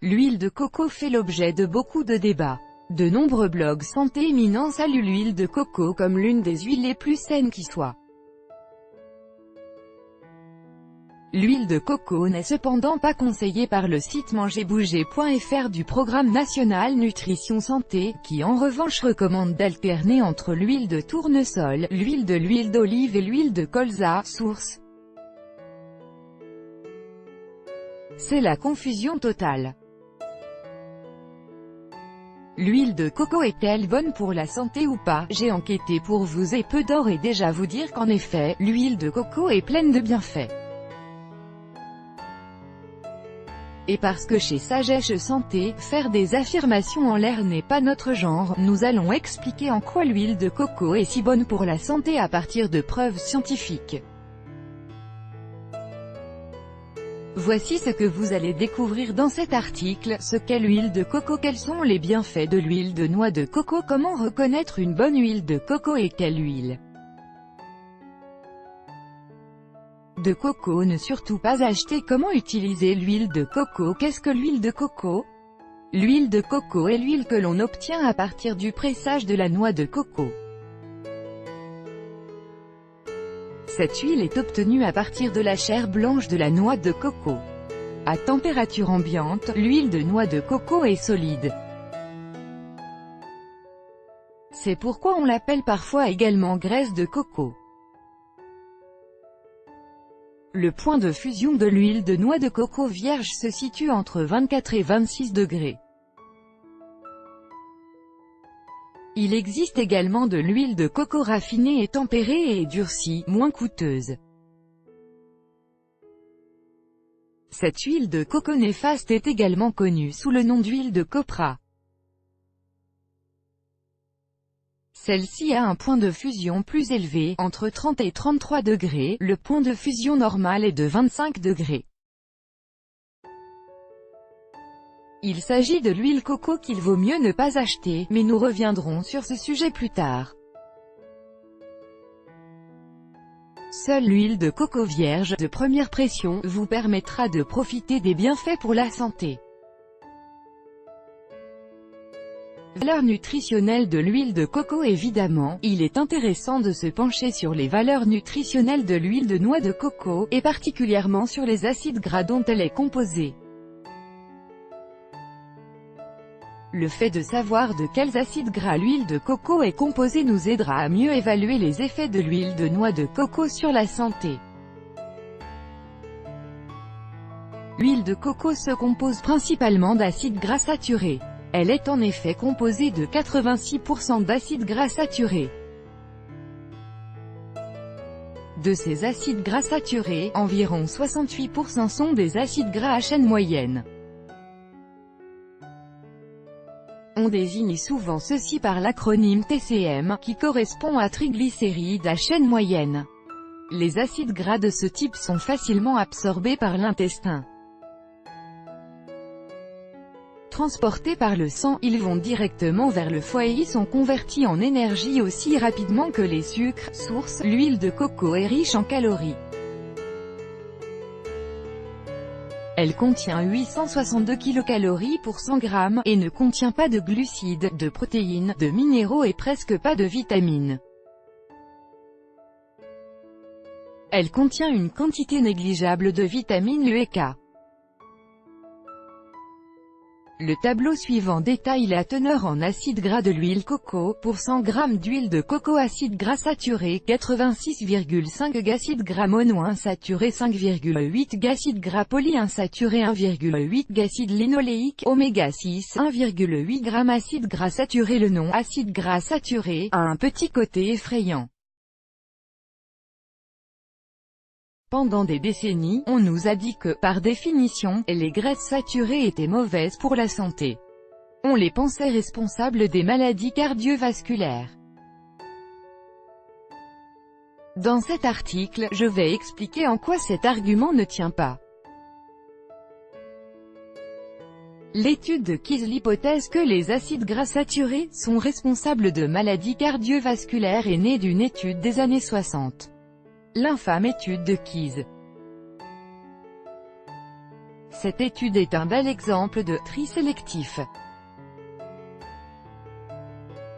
L'huile de coco fait l'objet de beaucoup de débats. De nombreux blogs santé éminents saluent l'huile de coco comme l'une des huiles les plus saines qui soient. L'huile de coco n'est cependant pas conseillée par le site mangerbouger.fr du Programme national nutrition santé, qui en revanche recommande d'alterner entre l'huile de tournesol, l'huile d'olive et l'huile de colza, source. C'est la confusion totale. L'huile de coco est-elle bonne pour la santé ou pas? J'ai enquêté pour vous et peu d'or et déjà vous dire qu'en effet, l'huile de coco est pleine de bienfaits. Et parce que chez Sagesse Santé, faire des affirmations en l'air n'est pas notre genre, nous allons expliquer en quoi l'huile de coco est si bonne pour la santé à partir de preuves scientifiques. Voici ce que vous allez découvrir dans cet article: ce qu'est l'huile de coco, quels sont les bienfaits de l'huile de noix de coco, comment reconnaître une bonne huile de coco et quelle huile de coco ne surtout pas acheter, comment utiliser l'huile de coco. Qu'est-ce que l'huile de coco? L'huile de coco est l'huile que l'on obtient à partir du pressage de la noix de coco. Cette huile est obtenue à partir de la chair blanche de la noix de coco. À température ambiante, l'huile de noix de coco est solide. C'est pourquoi on l'appelle parfois également graisse de coco. Le point de fusion de l'huile de noix de coco vierge se situe entre 24 et 26 degrés. Il existe également de l'huile de coco raffinée et tempérée et durcie, moins coûteuse. Cette huile de coco néfaste est également connue sous le nom d'huile de copra. Celle-ci a un point de fusion plus élevé, entre 30 et 33 degrés, le point de fusion normal est de 25 degrés. Il s'agit de l'huile coco qu'il vaut mieux ne pas acheter, mais nous reviendrons sur ce sujet plus tard. Seule l'huile de coco vierge, de première pression, vous permettra de profiter des bienfaits pour la santé. Valeurs nutritionnelles de l'huile de coco. Évidemment, il est intéressant de se pencher sur les valeurs nutritionnelles de l'huile de noix de coco, et particulièrement sur les acides gras dont elle est composée. Le fait de savoir de quels acides gras l'huile de coco est composée nous aidera à mieux évaluer les effets de l'huile de noix de coco sur la santé. L'huile de coco se compose principalement d'acides gras saturés. Elle est en effet composée de 86% d'acides gras saturés. De ces acides gras saturés, environ 68% sont des acides gras à chaîne moyenne. On désigne souvent ceci par l'acronyme TCM, qui correspond à triglycérides à chaîne moyenne. Les acides gras de ce type sont facilement absorbés par l'intestin. Transportés par le sang, ils vont directement vers le foie et y sont convertis en énergie aussi rapidement que les sucres. Source: l'huile de coco est riche en calories. Elle contient 862 kilocalories pour 100 grammes, et ne contient pas de glucides, de protéines, de minéraux et presque pas de vitamines. Elle contient une quantité négligeable de vitamine E et K. Le tableau suivant détaille la teneur en acides gras de l'huile coco. Pour 100 g d'huile de coco, acides gras saturés 86,5 g, acides gras monoinsaturés 5,8 g, acides gras polyinsaturés 1,8 g, acide linoléique oméga 6 1,8 g, acides gras saturés. Le nom acide gras saturé a un petit côté effrayant. Pendant des décennies, on nous a dit que, par définition, les graisses saturées étaient mauvaises pour la santé. On les pensait responsables des maladies cardiovasculaires. Dans cet article, je vais expliquer en quoi cet argument ne tient pas. L'étude de Kies l'hypothèse que les acides gras saturés sont responsables de maladies cardiovasculaires est née d'une étude des années 60. L'infâme étude de Keyes. Cette étude est un bel exemple de tri sélectif.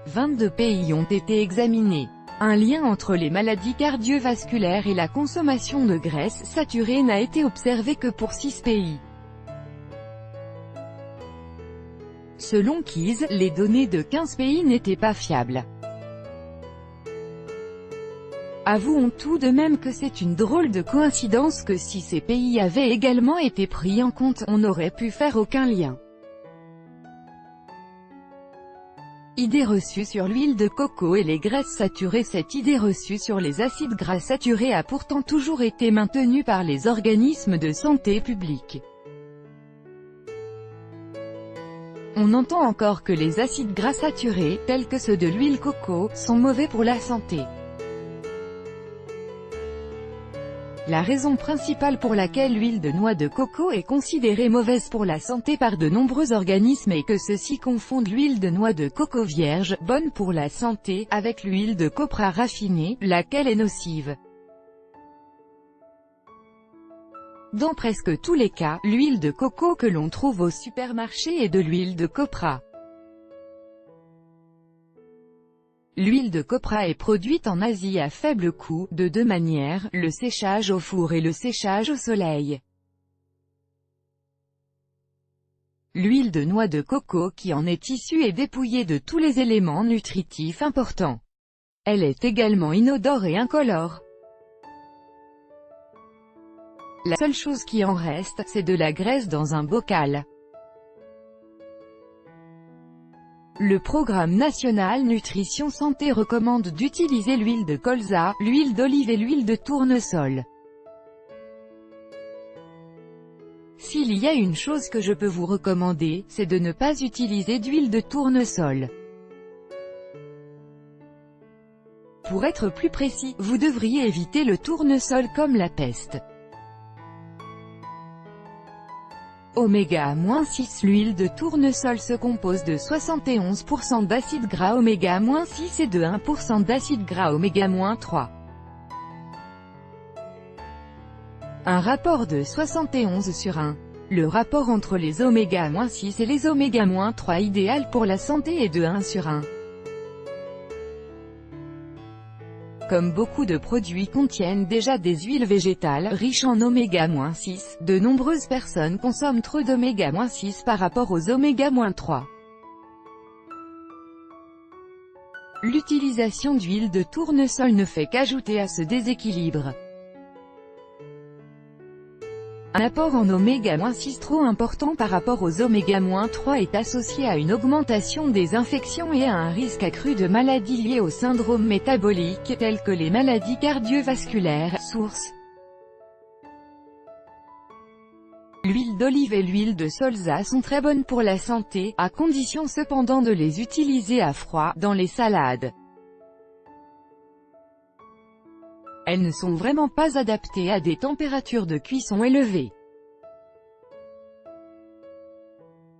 22 pays ont été examinés. Un lien entre les maladies cardiovasculaires et la consommation de graisses saturées n'a été observé que pour 6 pays. Selon Keyes, les données de 15 pays n'étaient pas fiables. Avouons tout de même que c'est une drôle de coïncidence que si ces pays avaient également été pris en compte, on n'aurait pu faire aucun lien. Idée reçue sur l'huile de coco et les graisses saturées. Cette idée reçue sur les acides gras saturés a pourtant toujours été maintenue par les organismes de santé publique. On entend encore que les acides gras saturés, tels que ceux de l'huile coco, sont mauvais pour la santé. La raison principale pour laquelle l'huile de noix de coco est considérée mauvaise pour la santé par de nombreux organismes est que ceux-ci confondent l'huile de noix de coco vierge, bonne pour la santé, avec l'huile de copra raffinée, laquelle est nocive. Dans presque tous les cas, l'huile de coco que l'on trouve au supermarché est de l'huile de copra. L'huile de copra est produite en Asie à faible coût, de deux manières, le séchage au four et le séchage au soleil. L'huile de noix de coco qui en est issue est dépouillée de tous les éléments nutritifs importants. Elle est également inodore et incolore. La seule chose qui en reste, c'est de la graisse dans un bocal. Le Programme national nutrition santé recommande d'utiliser l'huile de colza, l'huile d'olive et l'huile de tournesol. S'il y a une chose que je peux vous recommander, c'est de ne pas utiliser d'huile de tournesol. Pour être plus précis, vous devriez éviter le tournesol comme la peste. Oméga-6. L'huile de tournesol se compose de 71% d'acides gras oméga-6 et de 1% d'acides gras oméga-3. Un rapport de 71 sur 1. Le rapport entre les oméga-6 et les oméga-3 idéal pour la santé est de 1 sur 1. Comme beaucoup de produits contiennent déjà des huiles végétales riches en oméga-6, de nombreuses personnes consomment trop d'oméga-6 par rapport aux oméga-3. L'utilisation d'huile de tournesol ne fait qu'ajouter à ce déséquilibre. Un apport en oméga-6 trop important par rapport aux oméga-3 est associé à une augmentation des infections et à un risque accru de maladies liées au syndrome métabolique, telles que les maladies cardiovasculaires. Source. L'huile d'olive et l'huile de colza sont très bonnes pour la santé, à condition cependant de les utiliser à froid, dans les salades. Elles ne sont vraiment pas adaptées à des températures de cuisson élevées.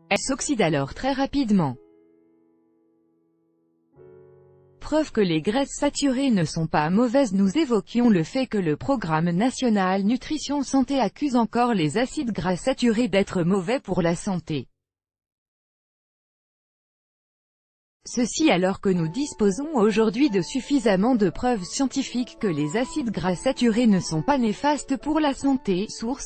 Elles s'oxydent alors très rapidement. Preuve que les graisses saturées ne sont pas mauvaises. Nous évoquions le fait que le Programme national nutrition santé accuse encore les acides gras saturés d'être mauvais pour la santé. Ceci alors que nous disposons aujourd'hui de suffisamment de preuves scientifiques que les acides gras saturés ne sont pas néfastes pour la santé. Source.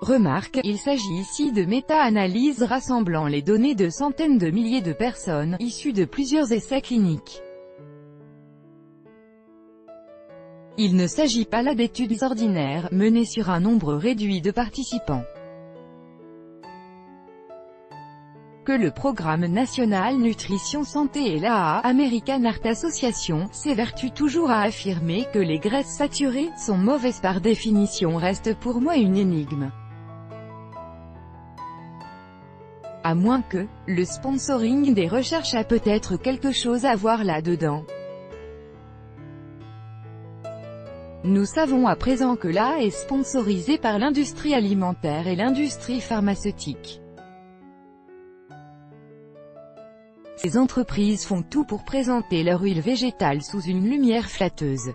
Remarque, il s'agit ici de méta-analyses rassemblant les données de centaines de milliers de personnes, issues de plusieurs essais cliniques. Il ne s'agit pas là d'études ordinaires, menées sur un nombre réduit de participants. Que le Programme national nutrition santé et l'AA, American Heart Association, s'évertuent toujours à affirmer que les graisses saturées sont mauvaises par définition reste pour moi une énigme. À moins que, le sponsoring des recherches a peut-être quelque chose à voir là-dedans. Nous savons à présent que l'AA est sponsorisée par l'industrie alimentaire et l'industrie pharmaceutique. Ces entreprises font tout pour présenter leur huile végétale sous une lumière flatteuse.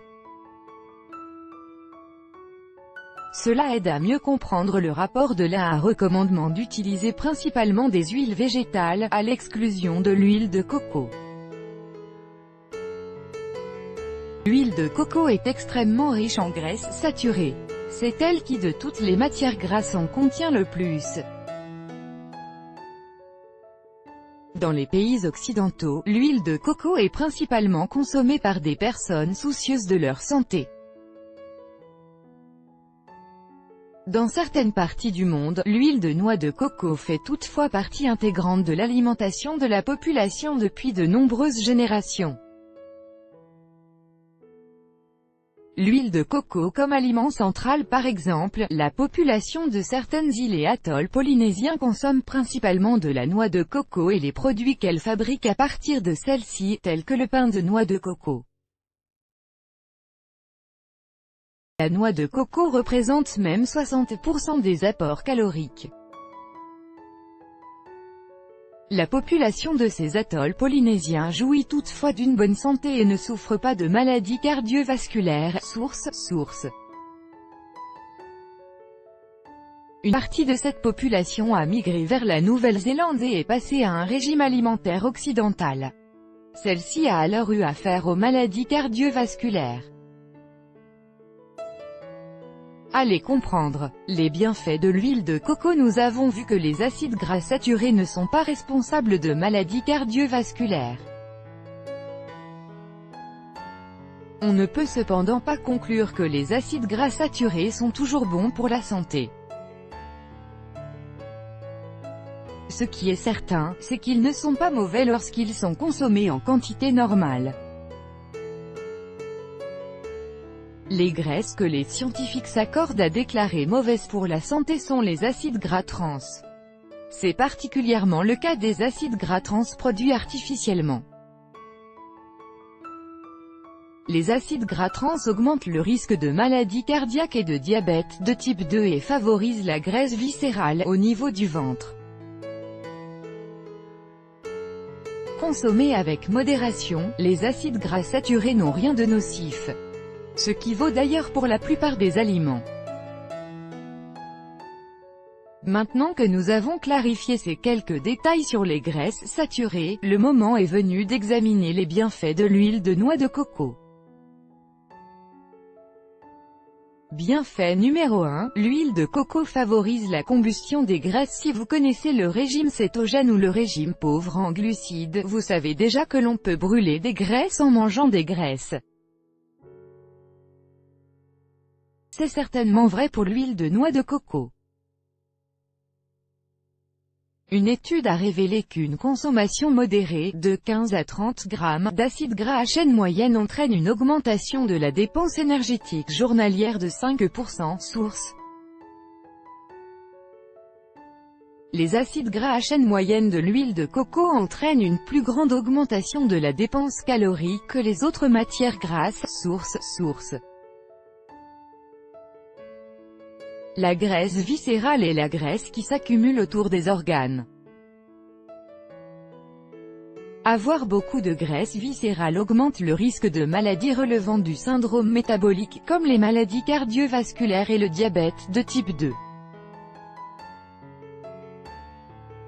Cela aide à mieux comprendre le rapport de un recommandement d'utiliser principalement des huiles végétales, à l'exclusion de l'huile de coco. L'huile de coco est extrêmement riche en graisses saturées. C'est elle qui de toutes les matières grasses en contient le plus. Dans les pays occidentaux, l'huile de coco est principalement consommée par des personnes soucieuses de leur santé. Dans certaines parties du monde, l'huile de noix de coco fait toutefois partie intégrante de l'alimentation de la population depuis de nombreuses générations. L'huile de coco comme aliment central par exemple, la population de certaines îles et atolls polynésiens consomme principalement de la noix de coco et les produits qu'elle fabrique à partir de celle-ci, tels que le pain de noix de coco. La noix de coco représente même 60% des apports caloriques. La population de ces atolls polynésiens jouit toutefois d'une bonne santé et ne souffre pas de maladies cardiovasculaires. Source. Une partie de cette population a migré vers la Nouvelle-Zélande et est passée à un régime alimentaire occidental. Celle-ci a alors eu affaire aux maladies cardiovasculaires. Allez comprendre les bienfaits de l'huile de coco. Nous avons vu que les acides gras saturés ne sont pas responsables de maladies cardiovasculaires. On ne peut cependant pas conclure que les acides gras saturés sont toujours bons pour la santé. Ce qui est certain, c'est qu'ils ne sont pas mauvais lorsqu'ils sont consommés en quantité normale. Les graisses que les scientifiques s'accordent à déclarer mauvaises pour la santé sont les acides gras trans. C'est particulièrement le cas des acides gras trans produits artificiellement. Les acides gras trans augmentent le risque de maladies cardiaques et de diabète de type 2 et favorisent la graisse viscérale au niveau du ventre. Consommés avec modération, les acides gras saturés n'ont rien de nocif. Ce qui vaut d'ailleurs pour la plupart des aliments. Maintenant que nous avons clarifié ces quelques détails sur les graisses saturées, le moment est venu d'examiner les bienfaits de l'huile de noix de coco. Bienfait numéro 1, l'huile de coco favorise la combustion des graisses. Si vous connaissez le régime cétogène ou le régime pauvre en glucides, vous savez déjà que l'on peut brûler des graisses en mangeant des graisses. C'est certainement vrai pour l'huile de noix de coco. Une étude a révélé qu'une consommation modérée, de 15 à 30 grammes, d'acides gras à chaîne moyenne entraîne une augmentation de la dépense énergétique journalière de 5%. Source. Les acides gras à chaîne moyenne de l'huile de coco entraînent une plus grande augmentation de la dépense calorique que les autres matières grasses. Source. La graisse viscérale est la graisse qui s'accumule autour des organes. Avoir beaucoup de graisse viscérale augmente le risque de maladies relevant du syndrome métabolique, comme les maladies cardiovasculaires et le diabète de type 2.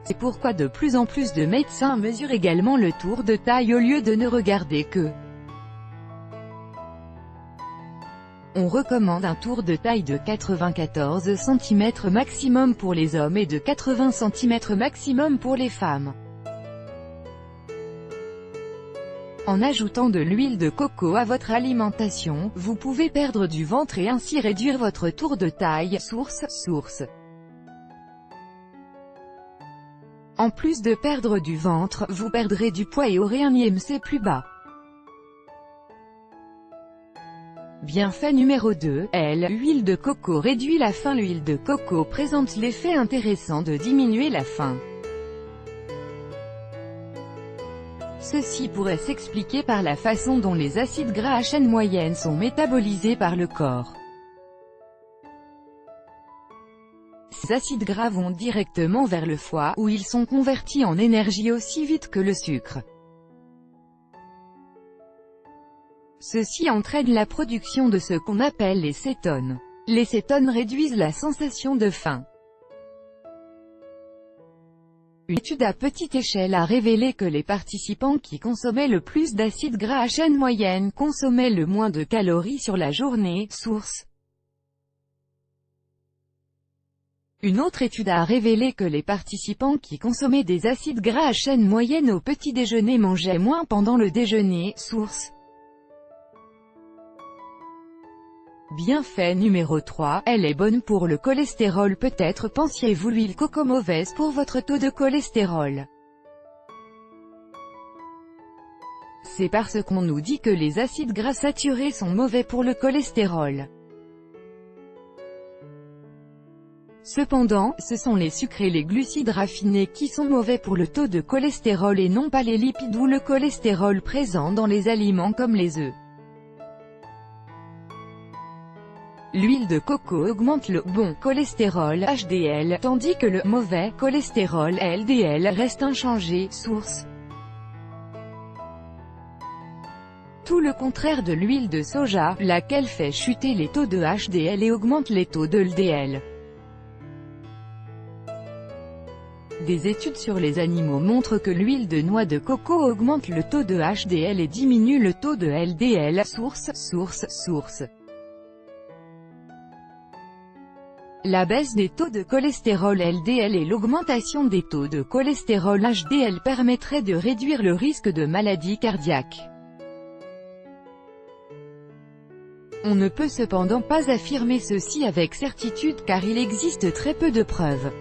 C'est pourquoi de plus en plus de médecins mesurent également le tour de taille au lieu de ne regarder que. On recommande un tour de taille de 94 cm maximum pour les hommes et de 80 cm maximum pour les femmes. En ajoutant de l'huile de coco à votre alimentation, vous pouvez perdre du ventre et ainsi réduire votre tour de taille. Source. En plus de perdre du ventre, vous perdrez du poids et aurez un IMC plus bas. Bienfait numéro 2, l'huile de coco réduit la faim. L'huile de coco présente l'effet intéressant de diminuer la faim. Ceci pourrait s'expliquer par la façon dont les acides gras à chaîne moyenne sont métabolisés par le corps. ces acides gras vont directement vers le foie, où ils sont convertis en énergie aussi vite que le sucre. Ceci entraîne la production de ce qu'on appelle les cétones. Les cétones réduisent la sensation de faim. Une étude à petite échelle a révélé que les participants qui consommaient le plus d'acides gras à chaîne moyenne consommaient le moins de calories sur la journée, source. Une autre étude a révélé que les participants qui consommaient des acides gras à chaîne moyenne au petit déjeuner mangeaient moins pendant le déjeuner, source. Bienfait numéro 3, elle est bonne pour le cholestérol. Peut-être pensiez-vous l'huile coco mauvaise pour votre taux de cholestérol. C'est parce qu'on nous dit que les acides gras saturés sont mauvais pour le cholestérol. Cependant, ce sont les sucres et les glucides raffinés qui sont mauvais pour le taux de cholestérol et non pas les lipides ou le cholestérol présent dans les aliments comme les œufs. L'huile de coco augmente le bon cholestérol HDL, tandis que le mauvais cholestérol LDL reste inchangé, source. Tout le contraire de l'huile de soja, laquelle fait chuter les taux de HDL et augmente les taux de LDL. Des études sur les animaux montrent que l'huile de noix de coco augmente le taux de HDL et diminue le taux de LDL, source. La baisse des taux de cholestérol LDL et l'augmentation des taux de cholestérol HDL permettraient de réduire le risque de maladie cardiaque. On ne peut cependant pas affirmer ceci avec certitude car il existe très peu de preuves.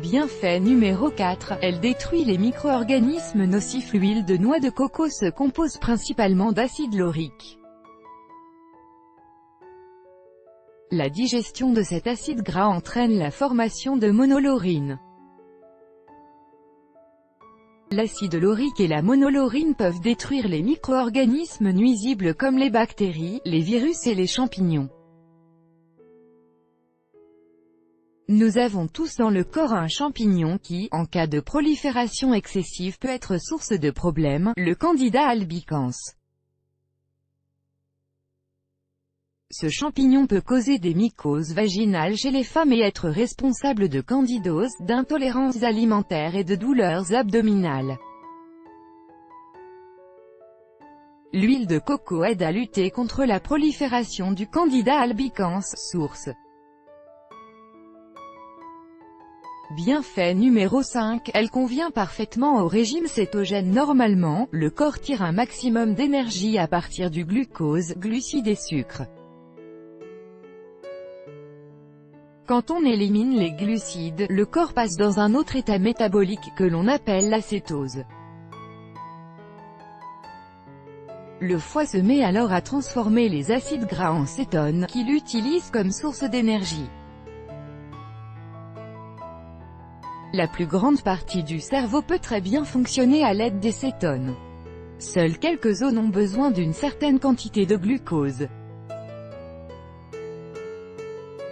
Bienfait numéro 4, elle détruit les micro-organismes nocifs. L'huile de noix de coco se compose principalement d'acide laurique. La digestion de cet acide gras entraîne la formation de monolaurine. L'acide laurique et la monolaurine peuvent détruire les micro-organismes nuisibles comme les bactéries, les virus et les champignons. Nous avons tous dans le corps un champignon qui, en cas de prolifération excessive peut être source de problèmes, le Candida albicans. Ce champignon peut causer des mycoses vaginales chez les femmes et être responsable de candidose, d'intolérances alimentaires et de douleurs abdominales. L'huile de coco aide à lutter contre la prolifération du Candida albicans, source. Bienfait numéro 5, elle convient parfaitement au régime cétogène. Normalement, le corps tire un maximum d'énergie à partir du glucose, glucides et sucre. Quand on élimine les glucides, le corps passe dans un autre état métabolique que l'on appelle la cétose. Le foie se met alors à transformer les acides gras en cétones, qu'il utilise comme source d'énergie. La plus grande partie du cerveau peut très bien fonctionner à l'aide des cétones. Seules quelques zones ont besoin d'une certaine quantité de glucose.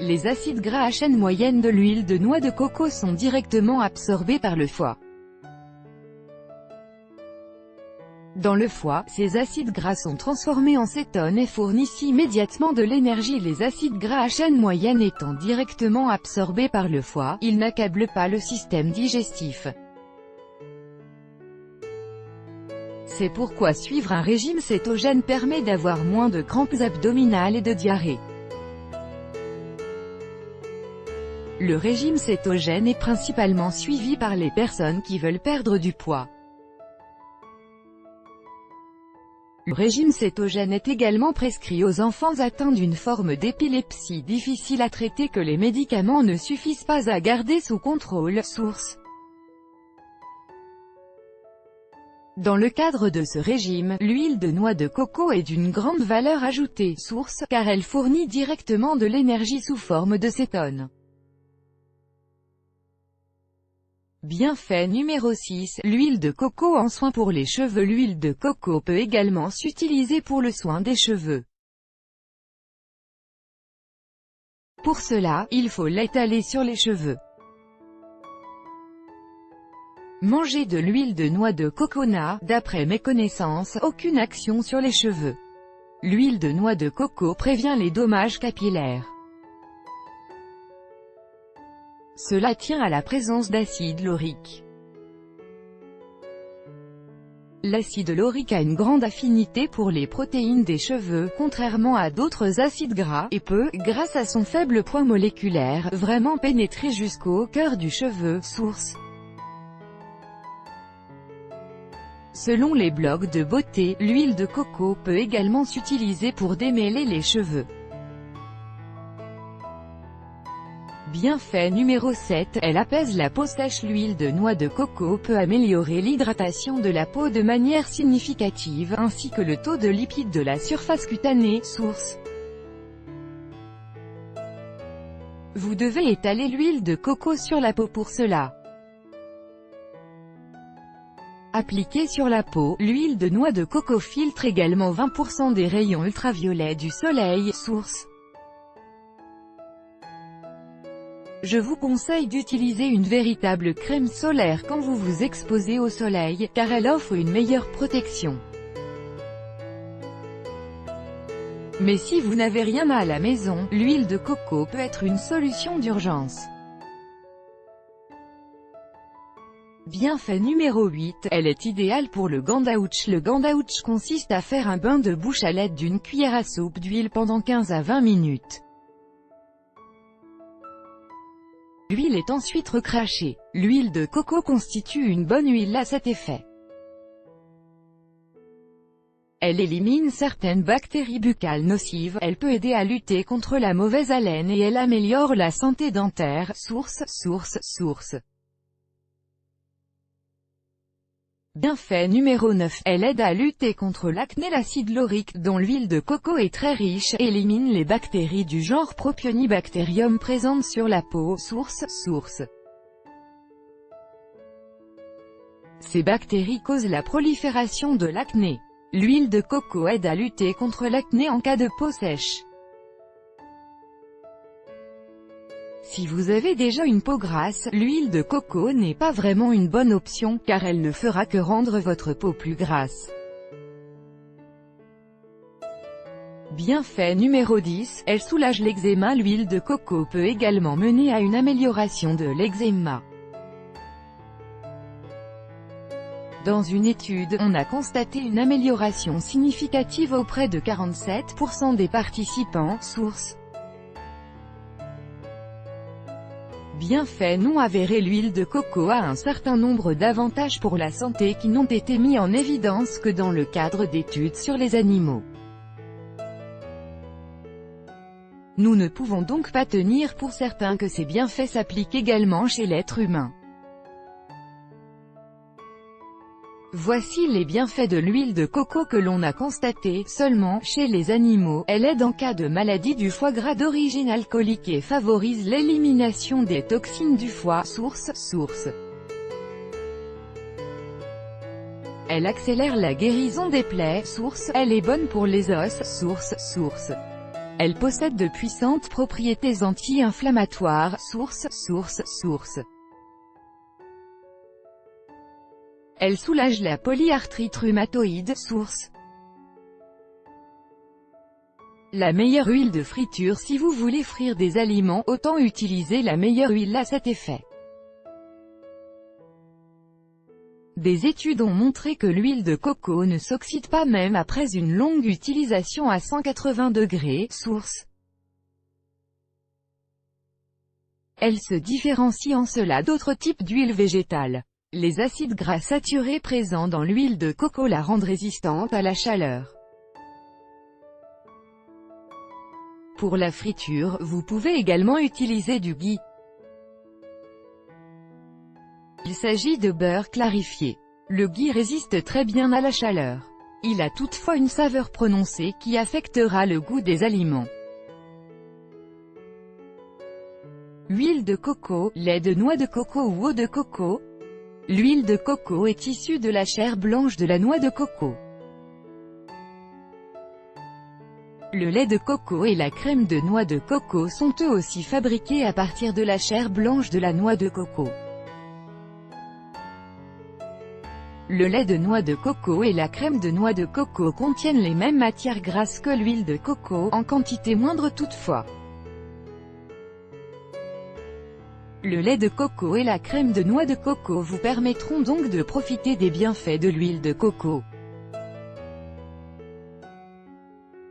Les acides gras à chaîne moyenne de l'huile de noix de coco sont directement absorbés par le foie. Dans le foie, ces acides gras sont transformés en cétones et fournissent immédiatement de l'énergie. Les acides gras à chaîne moyenne étant directement absorbés par le foie, ils n'accablent pas le système digestif. C'est pourquoi suivre un régime cétogène permet d'avoir moins de crampes abdominales et de diarrhée. Le régime cétogène est principalement suivi par les personnes qui veulent perdre du poids. Le régime cétogène est également prescrit aux enfants atteints d'une forme d'épilepsie difficile à traiter que les médicaments ne suffisent pas à garder sous contrôle, source. Dans le cadre de ce régime, l'huile de noix de coco est d'une grande valeur ajoutée, source, car elle fournit directement de l'énergie sous forme de cétones. Bienfait numéro 6, l'huile de coco en soin pour les cheveux. L'huile de coco peut également s'utiliser pour le soin des cheveux. Pour cela, il faut l'étaler sur les cheveux. Manger de l'huile de noix de coco n'a, d'après mes connaissances, aucune action sur les cheveux. L'huile de noix de coco prévient les dommages capillaires. Cela tient à la présence d'acide laurique. L'acide laurique a une grande affinité pour les protéines des cheveux, contrairement à d'autres acides gras, et peut, grâce à son faible poids moléculaire, vraiment pénétrer jusqu'au cœur du cheveu. Source. Selon les blogs de beauté, l'huile de coco peut également s'utiliser pour démêler les cheveux. Bienfait numéro 7, elle apaise la peau sèche. L'huile de noix de coco peut améliorer l'hydratation de la peau de manière significative, ainsi que le taux de lipides de la surface cutanée. Source. Vous devez étaler l'huile de coco sur la peau pour cela. Appliquée sur la peau, l'huile de noix de coco filtre également 20% des rayons ultraviolets du soleil. Source. Je vous conseille d'utiliser une véritable crème solaire quand vous vous exposez au soleil, car elle offre une meilleure protection. Mais si vous n'avez rien à la maison, l'huile de coco peut être une solution d'urgence. Bienfait numéro 8, elle est idéale pour le gandauch. Le gandauch consiste à faire un bain de bouche à l'aide d'une cuillère à soupe d'huile pendant 15 à 20 minutes. L'huile est ensuite recrachée. L'huile de coco constitue une bonne huile à cet effet. Elle élimine certaines bactéries buccales nocives, elle peut aider à lutter contre la mauvaise haleine et elle améliore la santé dentaire. Source. Bienfait numéro 9, elle aide à lutter contre l'acné. L'acide laurique, dont l'huile de coco est très riche, élimine les bactéries du genre Propionibacterium présentes sur la peau. Source. Ces bactéries causent la prolifération de l'acné. L'huile de coco aide à lutter contre l'acné en cas de peau sèche. Si vous avez déjà une peau grasse, l'huile de coco n'est pas vraiment une bonne option, car elle ne fera que rendre votre peau plus grasse. Bienfait numéro 10, elle soulage l'eczéma. L'huile de coco peut également mener à une amélioration de l'eczéma. Dans une étude, on a constaté une amélioration significative auprès de 47% des participants. Source. Bienfait non avéré. L'huile de coco a un certain nombre d'avantages pour la santé qui n'ont été mis en évidence que dans le cadre d'études sur les animaux. Nous ne pouvons donc pas tenir pour certain que ces bienfaits s'appliquent également chez l'être humain. Voici les bienfaits de l'huile de coco que l'on a constatés seulement chez les animaux. Elle aide en cas de maladie du foie gras d'origine alcoolique et favorise l'élimination des toxines du foie. Source. Elle accélère la guérison des plaies. Source. Elle est bonne pour les os. Source. Elle possède de puissantes propriétés anti-inflammatoires. Source. Elle soulage la polyarthrite rhumatoïde. Source. La meilleure huile de friture. Si vous voulez frire des aliments, autant utiliser la meilleure huile à cet effet. Des études ont montré que l'huile de coco ne s'oxyde pas même après une longue utilisation à 180 degrés. Source. Elle se différencie en cela d'autres types d'huiles végétales. Les acides gras saturés présents dans l'huile de coco la rendent résistante à la chaleur. Pour la friture, vous pouvez également utiliser du ghee. Il s'agit de beurre clarifié. Le ghee résiste très bien à la chaleur. Il a toutefois une saveur prononcée qui affectera le goût des aliments. Huile de coco, lait de noix de coco ou eau de coco. L'huile de coco est issue de la chair blanche de la noix de coco. Le lait de coco et la crème de noix de coco sont eux aussi fabriqués à partir de la chair blanche de la noix de coco. Le lait de noix de coco et la crème de noix de coco contiennent les mêmes matières grasses que l'huile de coco, en quantité moindre toutefois. Le lait de coco et la crème de noix de coco vous permettront donc de profiter des bienfaits de l'huile de coco.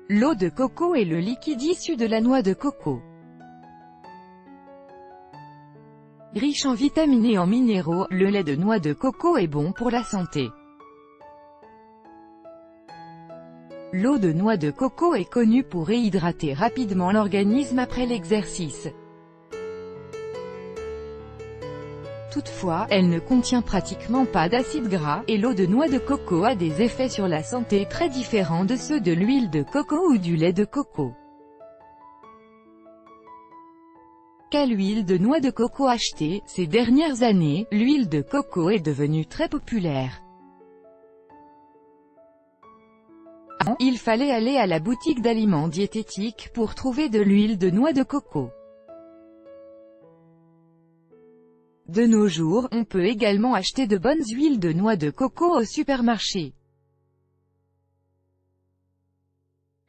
L'eau de coco est le liquide issu de la noix de coco. Riche en vitamines et en minéraux, le lait de noix de coco est bon pour la santé. L'eau de noix de coco est connue pour réhydrater rapidement l'organisme après l'exercice. Toutefois, elle ne contient pratiquement pas d'acides gras, et l'eau de noix de coco a des effets sur la santé très différents de ceux de l'huile de coco ou du lait de coco. Quelle huile de noix de coco acheter? Ces dernières années, l'huile de coco est devenue très populaire. Avant, il fallait aller à la boutique d'aliments diététiques pour trouver de l'huile de noix de coco. De nos jours, on peut également acheter de bonnes huiles de noix de coco au supermarché.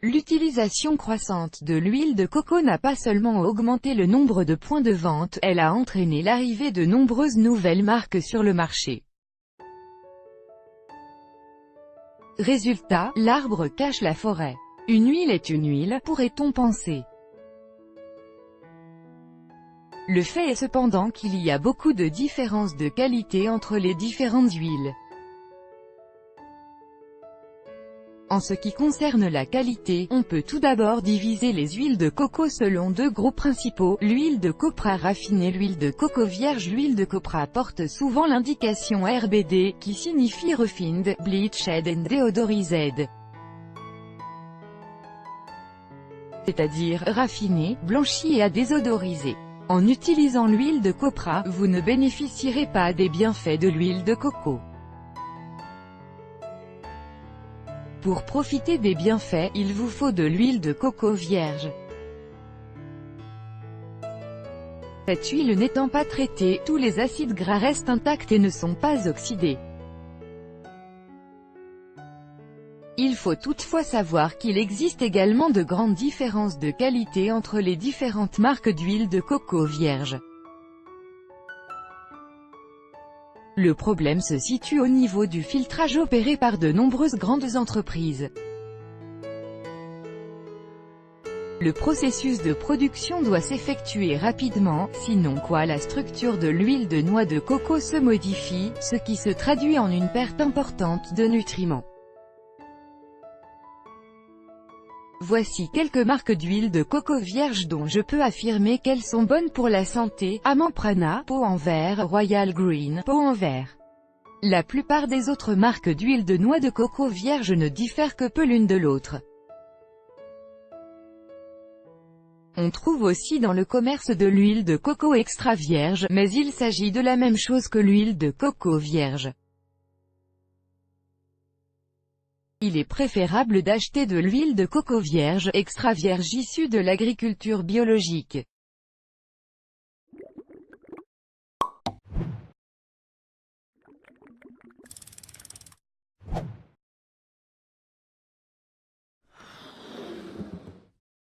L'utilisation croissante de l'huile de coco n'a pas seulement augmenté le nombre de points de vente, elle a entraîné l'arrivée de nombreuses nouvelles marques sur le marché. Résultat, l'arbre cache la forêt. Une huile est une huile, pourrait-on penser. Le fait est cependant qu'il y a beaucoup de différences de qualité entre les différentes huiles. En ce qui concerne la qualité, on peut tout d'abord diviser les huiles de coco selon deux groupes principaux, l'huile de copra raffinée, l'huile de coco vierge. L'huile de copra porte souvent l'indication RBD, qui signifie Refined, Bleached and Deodorized. C'est-à-dire raffinée, blanchie et à désodoriser. En utilisant l'huile de copra, vous ne bénéficierez pas des bienfaits de l'huile de coco. Pour profiter des bienfaits, il vous faut de l'huile de coco vierge. Cette huile n'étant pas traitée, tous les acides gras restent intacts et ne sont pas oxydés. Il faut toutefois savoir qu'il existe également de grandes différences de qualité entre les différentes marques d'huile de coco vierge. Le problème se situe au niveau du filtrage opéré par de nombreuses grandes entreprises. Le processus de production doit s'effectuer rapidement, sinon la structure de l'huile de noix de coco se modifie, ce qui se traduit en une perte importante de nutriments. Voici quelques marques d'huile de coco vierge dont je peux affirmer qu'elles sont bonnes pour la santé: Amanprana, pot en verre, Royal Green, pot en verre. La plupart des autres marques d'huile de noix de coco vierge ne diffèrent que peu l'une de l'autre. On trouve aussi dans le commerce de l'huile de coco extra vierge, mais il s'agit de la même chose que l'huile de coco vierge. Il est préférable d'acheter de l'huile de coco vierge, extra vierge issue de l'agriculture biologique.